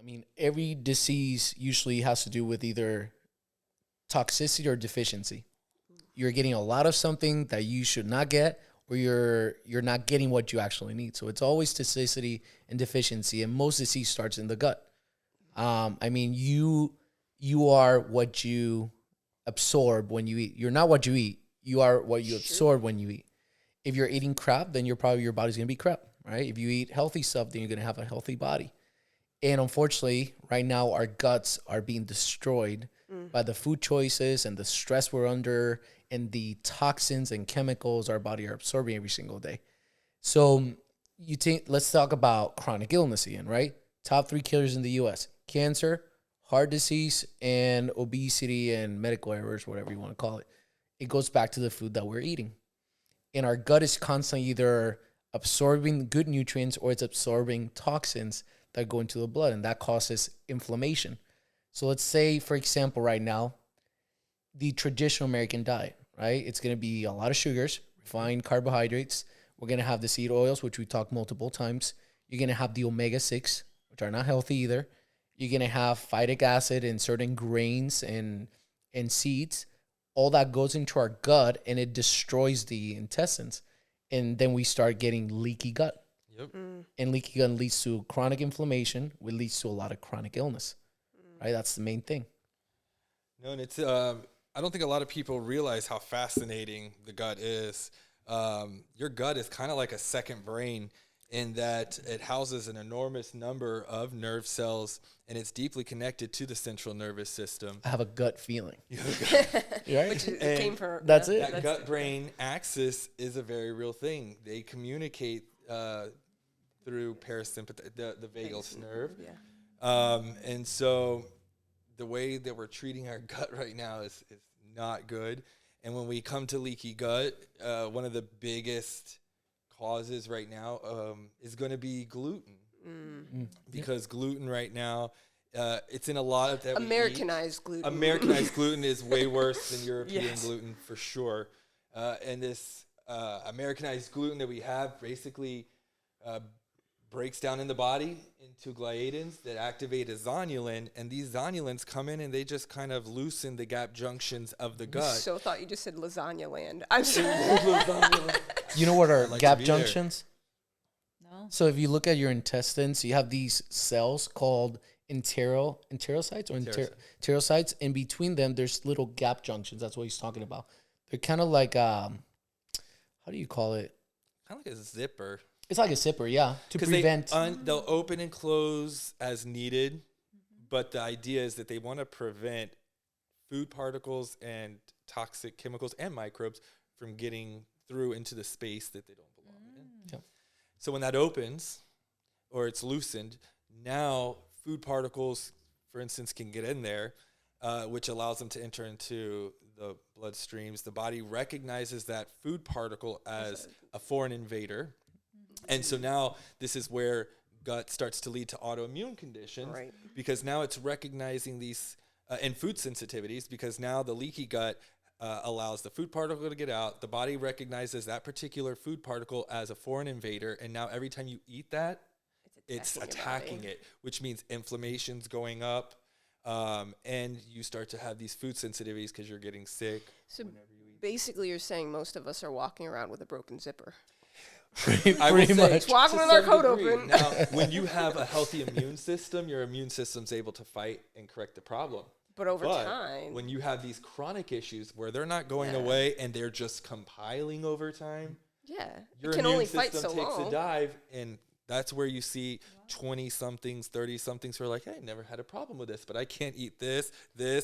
I mean, every disease usually has to do with either toxicity or deficiency. You're getting a lot of something that you should not get, or you're not getting what you actually need. So it's always toxicity and deficiency, and most disease starts in the gut. I mean, you are what you absorb when you eat. You're not what you eat. You are what you absorb when you eat. If you're eating crap, then your body's gonna be crap, right? If you eat healthy stuff, then you're gonna have a healthy body. And unfortunately, right now our guts are being destroyed by the food choices and the stress we're under and the toxins and chemicals our body are absorbing every single day. So let's talk about chronic illness again, right? Top 3 killers in the US: cancer, heart disease, and obesity and medical errors, whatever you want to call it. It goes back to the food that we're eating. And our gut is constantly either absorbing good nutrients or it's absorbing toxins that go into the blood, and that causes inflammation. So let's say, for example, right now, the traditional American diet, right? It's going to be a lot of sugars, refined carbohydrates. We're going to have the seed oils, which we talked multiple times. You're going to have the omega-6, which are not healthy either. You're going to have phytic acid in certain grains and seeds. All that goes into our gut, and it destroys the intestines. And then we start getting leaky gut. Yep. And leaky gut leads to chronic inflammation, which leads to a lot of chronic illness. Right? That's the main thing. No, and it's I don't think a lot of people realize how fascinating the gut is. Your gut is kind of like a second brain in that it houses an enormous number of nerve cells, and it's deeply connected to the central nervous system. I have a gut feeling. Right? Which came from that's it. That gut-brain axis is a very real thing. They communicate through parasympathetic, the vagus nerve. Yeah. And so the way that we're treating our gut right now is not good. And when we come to leaky gut, one of the biggest causes right now is going to be gluten. Because gluten right now, it's in a lot of that Americanized gluten. Americanized gluten is way worse than European gluten for sure. And this Americanized gluten that we have basically breaks down in the body into gliadins that activate a zonulin, and these zonulins come in and they just kind of loosen the gap junctions of the gut. So thought you just said lasagna land. I'm sorry. You know what are gap junctions? No. So if you look at your intestines, you have these cells called enterocytes. In between them, there's little gap junctions. That's what he's talking about. They're kind of like, how do you call it? Kind of like a zipper. It's like a zipper, yeah, to prevent. They'll open and close as needed, but the idea is that they want to prevent food particles and toxic chemicals and microbes from getting through into the space that they don't belong in. Yep. So when that opens or it's loosened, now food particles, for instance, can get in there, which allows them to enter into the bloodstreams. The body recognizes that food particle as a foreign invader. And so now this is where gut starts to lead to autoimmune conditions, Right. because now it's recognizing these and food sensitivities, because now the leaky gut allows the food particle to get out. The body recognizes that particular food particle as a foreign invader, and now every time you eat that, it's attacking it, which means inflammation's going up, and you start to have these food sensitivities because you're getting sick. So basically you're saying most of us are walking around with a broken zipper. I will say, much. Walking to with our some coat degree. open. Now, when you have a healthy immune system, your immune system's able to fight and correct the problem. But over time. When you have these chronic issues where they're not going away and they're just compiling over time, it can only fight so takes long. a dive, and that's where you see 20-somethings, 30-somethings who are like, hey, I never had a problem with this, but I can't eat this. You're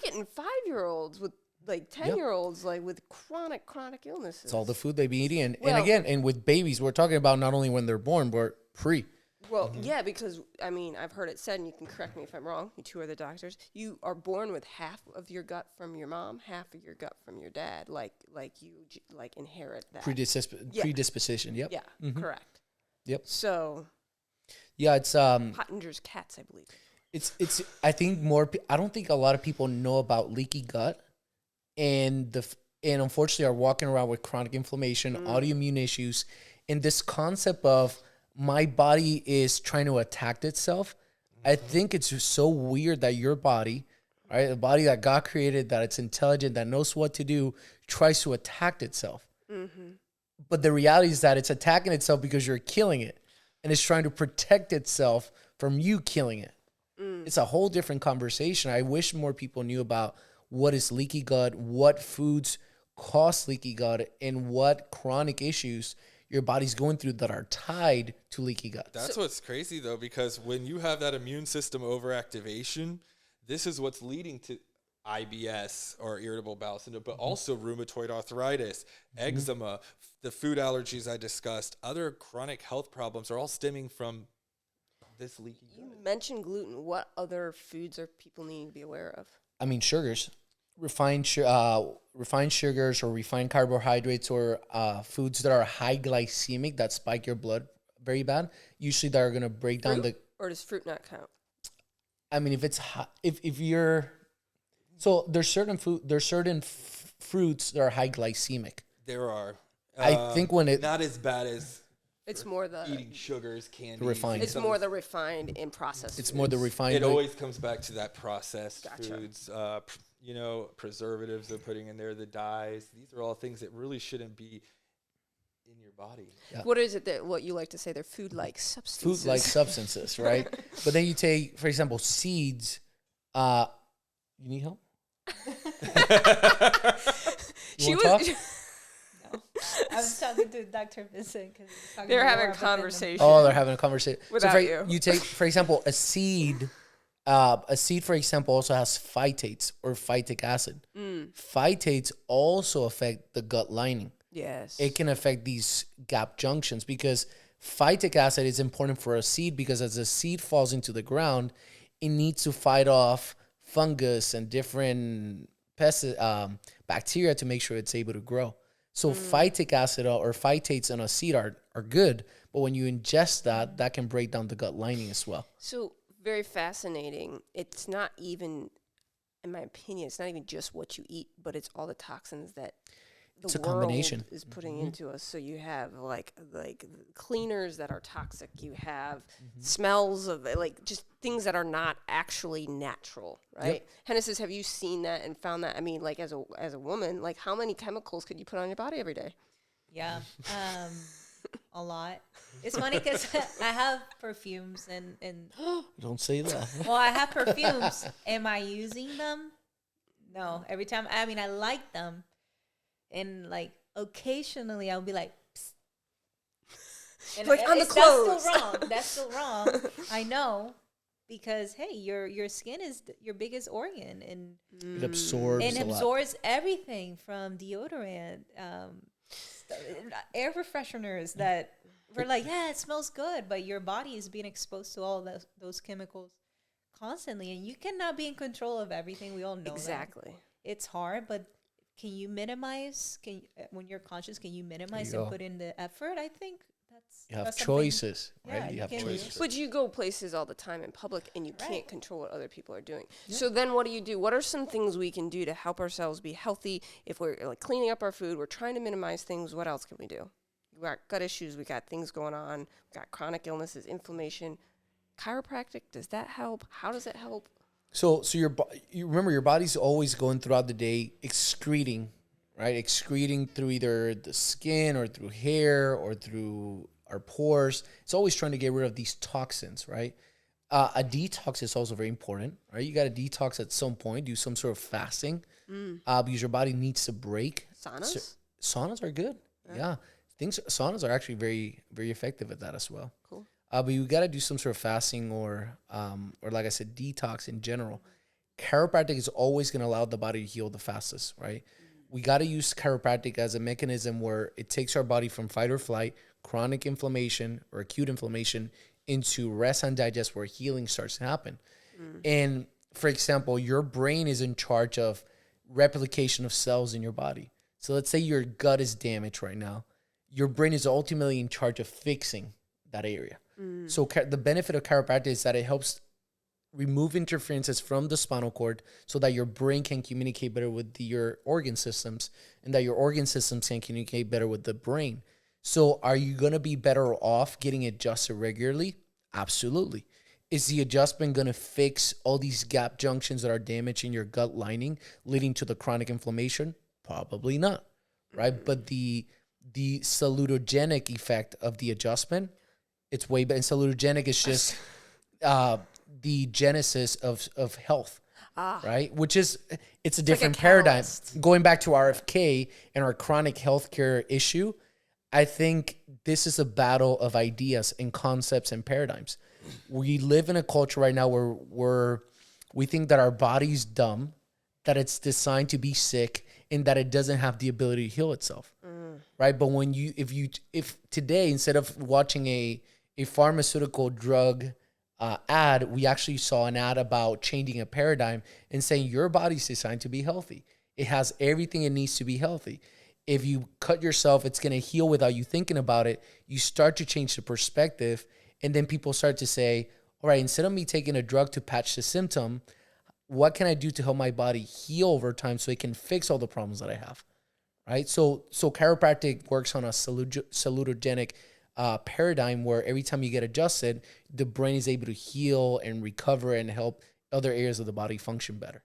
getting 5-year-olds with like 10-year-olds like with chronic illnesses. It's all the food they be eating, and with babies, we're talking about not only when they're born, but pre. Well, yeah, because I mean, I've heard it said, and you can correct me if I'm wrong. You two are the doctors. You are born with half of your gut from your mom, half of your gut from your dad. Like you inherit that Predisposition. Yep. Yeah, correct. Yep. So. Yeah, it's Pottinger's cats, I believe. It's. I think I don't think a lot of people know about leaky gut, and unfortunately are walking around with chronic inflammation, autoimmune issues, and this concept of my body is trying to attack itself. I think it's just so weird that your body, right, a body that God created, that it's intelligent, that knows what to do, tries to attack itself. But the reality is that it's attacking itself because you're killing it, and it's trying to protect itself from you killing it. It's a whole different conversation. I wish more people knew about what is leaky gut, what foods cause leaky gut, and what chronic issues your body's going through that are tied to leaky gut. That's what's crazy, though, because when you have that immune system overactivation, this is what's leading to IBS or irritable bowel syndrome, but also rheumatoid arthritis, eczema, the food allergies I discussed, other chronic health problems are all stemming from this leaky gut. You mentioned gluten. What other foods are people needing to be aware of? I mean, sugars, refined sugars or refined carbohydrates, or foods that are high glycemic that spike your blood very bad. Usually, that are going to break down Fruit? Or does fruit not count? I mean, if it's if you're, so there's certain fruits that are high glycemic. There are. I think when it not as bad as It's more the eating sugars, candy, refined. It's more the refined and processed. It's foods. more the refined. It always comes back to that processed Gotcha. foods. Preservatives they're putting in there, the dyes. These are all things that really shouldn't be in your body. Yeah. What is it that what you like to say? They're food-like substances. Food-like substances, right? But then you take, for example, seeds. You need help? She You wanna was. talk? I was talking to Dr. Vincent because They're having a conversation. Oh, they're having a conversation. Without so you. You take, for example, a seed. A seed, for example, also has phytates or phytic acid. Phytates also affect the gut lining. Yes. It can affect these gap junctions because phytic acid is important for a seed because as a seed falls into the ground, it needs to fight off fungus and different bacteria to make sure it's able to grow. So phytic acid or phytates in a seed are good, but when you ingest that can break down the gut lining as well. So very fascinating. It's not even, in my opinion, it's not even just what you eat, but it's all the toxins that It's the a world combination. is putting into us. So you have like cleaners that are toxic. You have smells of like just things that are not actually natural, right? Yep. Hennessy's, have you seen that and found that? I mean, like as a woman, like how many chemicals could you put on your body every day? Yeah, a lot. It's funny because I have perfumes and Don't say that. well, I have perfumes. Am I using them? No. Every time, I mean, I like them, and like occasionally I'll be like, psst. And Like on the clothes. That's still wrong. That's still wrong. I know, because hey, your skin is your biggest organ, and It absorbs a lot. absorbs everything from deodorant, air fresheners that we're like, yeah, it smells good, but your body is being exposed to all those chemicals constantly, and you cannot be in control of everything. We all know Exactly. that. It's hard, but can you minimize? When you're conscious, can you minimize There you and go. put in the effort? I think You have that's something- choices, right? Yeah, You you have can- choices. But you go places all the time in public and you can't Right. control what other people are doing. So then what do? What are some things we can do to help ourselves be healthy? If we're like cleaning up our food, we're trying to minimize things, what else can we do? We got gut issues, we got things going on, we got chronic illnesses, inflammation. Chiropractic, does that help? How does it help? So you remember your body's always going throughout the day excreting, right? Excreting through either the skin or through hair or through our pores. It's always trying to get rid of these toxins, right? A detox is also very important, right? You got to detox at some point, do some sort of fasting, because your body needs to break. Saunas? Saunas are good. Yeah. Saunas are actually very, very effective at that as well. Cool. But you got to do some sort of fasting or like I said, detox in general. Chiropractic is always going to allow the body to heal the fastest, right? We got to use chiropractic as a mechanism where it takes our body from fight or flight, chronic inflammation or acute inflammation, into rest and digest, where healing starts to happen. And for example, your brain is in charge of replication of cells in your body. So let's say your gut is damaged right now. Your brain is ultimately in charge of fixing that area. So the benefit of chiropractic is that it helps remove interferences from the spinal cord so that your brain can communicate better with your organ systems, and that your organ systems can communicate better with the brain. So are you going to be better off getting adjusted regularly? Absolutely. is the adjustment going to fix all these gap junctions that are damaging your gut lining, leading to the chronic inflammation? Probably not, right? But the salutogenic effect of the adjustment, it's way better. And salutogenic is just the genesis of health, right? Which is, it's a different paradigm. catalyst. Going back to RFK and our chronic healthcare issue, I think this is a battle of ideas and concepts and paradigms. We live in a culture right now where we think that our body's dumb, that it's designed to be sick, and that it doesn't have the ability to heal itself, right? But when if today, instead of watching a pharmaceutical drug ad, we actually saw an ad about changing a paradigm and saying your body's designed to be healthy. It has everything it needs to be healthy. If you cut yourself, it's going to heal without you thinking about it. You start to change the perspective, and then people start to say, all right, instead of me taking a drug to patch the symptom, what can I do to help my body heal over time so it can fix all the problems that I have, right? So chiropractic works on a salutogenic paradigm where every time you get adjusted, the brain is able to heal and recover and help other areas of the body function better.